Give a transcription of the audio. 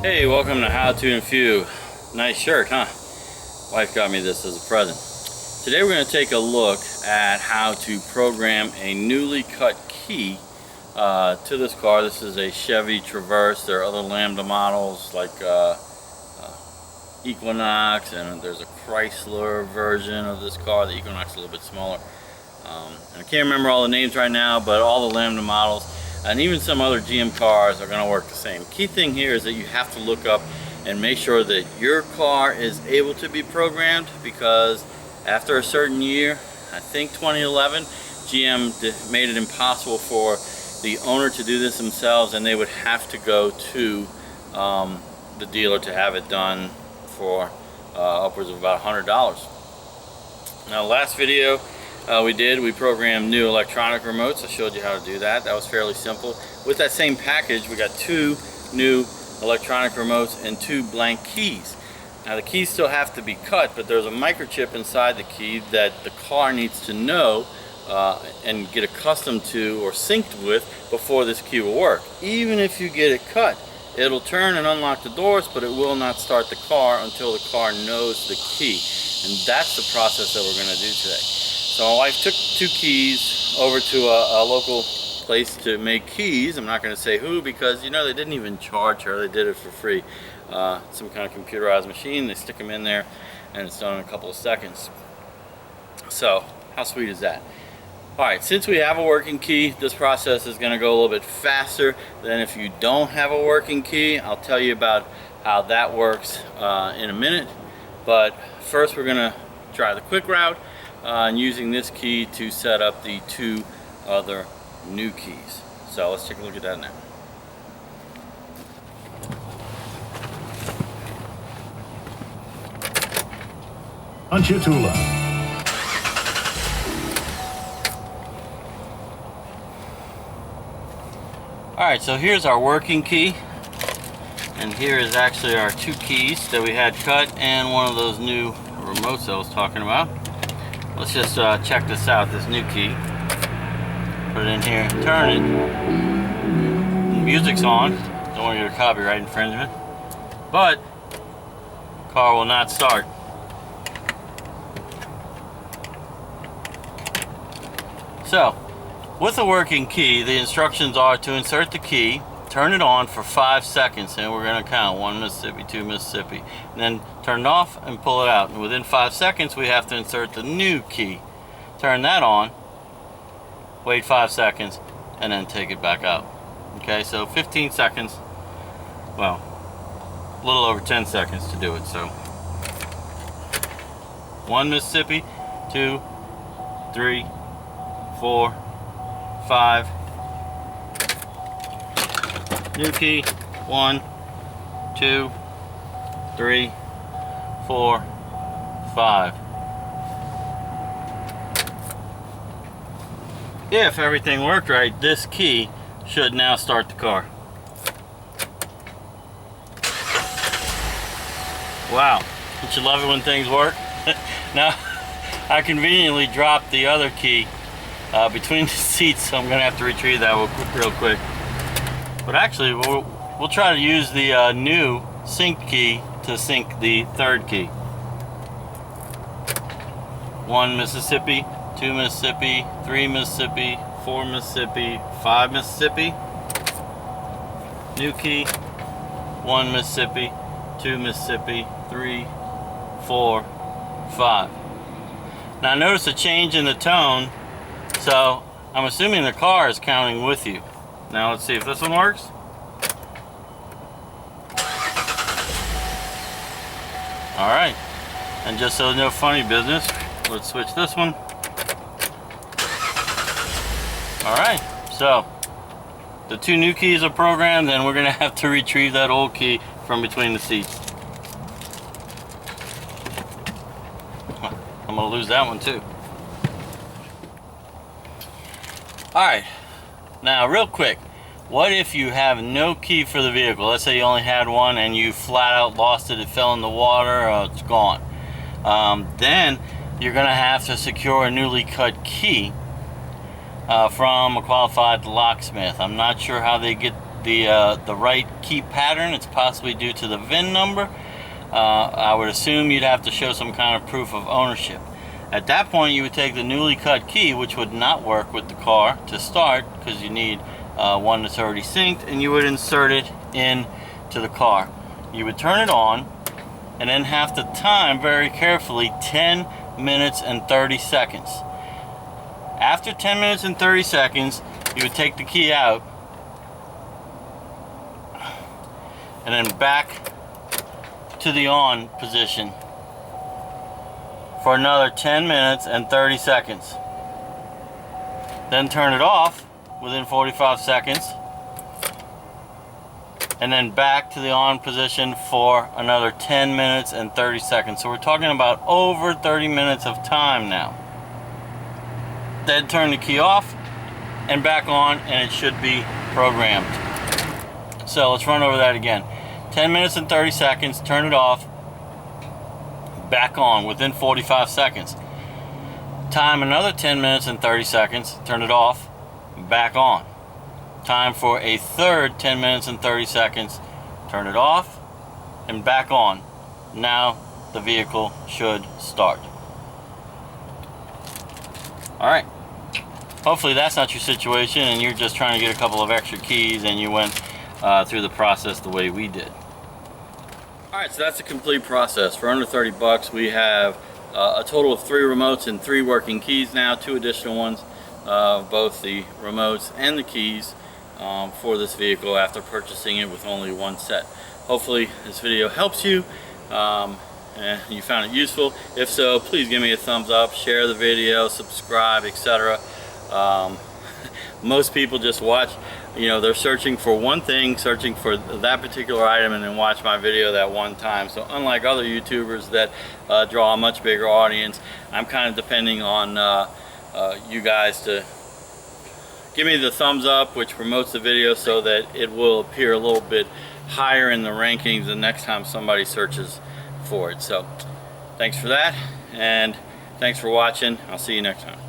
Hey, welcome to How to Infuse. Nice shirt, huh? Wife got me this as a present. Today we're going to take a look at how to program a newly cut key to this car. This is a Chevy Traverse. There are other Lambda models like Equinox, and there's a Chrysler version of this car. The Equinox is a little bit smaller. And I can't remember all the names right now, but all the Lambda models and even some other GM cars are going to work the same. Key thing here is that you have to look up and make sure that your car is able to be programmed, because after a certain year, I think 2011, GM made it impossible for the owner to do this themselves, and they would have to go to the dealer to have it done for upwards of about $100. Now, last video we programmed new electronic remotes. I showed you how to do that. That was fairly simple. With that same package, we got 2 new electronic remotes and 2 blank keys. Now, the keys still have to be cut, but there's a microchip inside the key that the car needs to know and get accustomed to or synced with before this key will work. Even if you get it cut, it'll turn and unlock the doors, but it will not start the car until the car knows the key. And that's the process that we're going to do today. So my wife took 2 keys over to a local place to make keys. I'm not going to say who, because you know they didn't even charge her. They did it for free. Some kind of computerized machine. They stick them in there and it's done in a couple of seconds. So how sweet is that? Alright, since we have a working key, this process is going to go a little bit faster than if you don't have a working key. I'll tell you about how that works in a minute. But first we're going to try the quick route. And using this key to set up the 2 other new keys. So let's take a look at that now. Punch your tool up. Alright, so here's our working key. And here is actually our 2 keys that we had cut and one of those new remotes I was talking about. Let's just check this out, this new key. Put it in here, turn it. The music's on. Don't want to get a copyright infringement. But car will not start. So, with a working key, the instructions are to insert the key, turn it on for 5 seconds, and we're going to count 1 Mississippi, 2 Mississippi, and then turn it off and pull it out. And within 5 seconds, we have to insert the new key. Turn that on, wait 5 seconds, and then take it back out. Okay, so 15 seconds, well, a little over 10 seconds to do it. So 1 Mississippi, 2, 3, 4, 5. New key, 1, 2, 3, 4, 5. If everything worked right, this key should now start the car. Wow, don't you love it when things work? Now, I conveniently dropped the other key between the seats, so I'm going to have to retrieve that real quick. But actually, we'll try to use the new sync key to sync the 3rd key. 1 Mississippi, 2 Mississippi, 3 Mississippi, 4 Mississippi, 5 Mississippi. New key, 1 Mississippi, 2 Mississippi, 3, 4, 5. Now notice a change in the tone, so I'm assuming the car is counting with you. Now let's see if this one works. Alright, and just so no funny business, let's switch this one. Alright, so the 2 new keys are programmed, and we're going to have to retrieve that old key from between the seats. I'm going to lose that one too. Alright. Now, real quick, what if you have no key for the vehicle? Let's say you only had one and you flat out lost it, it fell in the water, it's gone. Then you're going to have to secure a newly cut key from a qualified locksmith. I'm not sure how they get the right key pattern. It's possibly due to the VIN number. I would assume you'd have to show some kind of proof of ownership. At that point, you would take the newly cut key, which would not work with the car to start because you need one that's already synced, and you would insert it in to the car. You would turn it on and then have to time very carefully 10 minutes and 30 seconds. After 10 minutes and 30 seconds, you would take the key out and then back to the on position for another 10 minutes and 30 seconds. Then turn it off within 45 seconds and then back to the on position for another 10 minutes and 30 seconds. So we're talking about over 30 minutes of time now. Then turn the key off and back on, and it should be programmed. So let's run over that again. 10 minutes and 30 seconds, turn it off, back on within 45 seconds. Time another 10 minutes and 30 seconds, turn it off, back on. Time for a third 10 minutes and 30 seconds, turn it off and back on. Now the vehicle should start. All right. Hopefully that's not your situation and you're just trying to get a couple of extra keys and you went through the process the way we did. All right, so that's a complete process. For under 30 bucks, we have a total of 3 remotes and 3 working keys now, 2 additional ones, both the remotes and the keys for this vehicle after purchasing it with only 1 set. Hopefully this video helps you and you found it useful. If so, please give me a thumbs up, share the video, subscribe, etc. Most people just watch, they're searching for one thing, searching for that particular item, and then watch my video that one time. So unlike other YouTubers that draw a much bigger audience, I'm kind of depending on you guys to give me the thumbs up, which promotes the video so that it will appear a little bit higher in the rankings the next time somebody searches for it. So thanks for that, and thanks for watching. I'll see you next time.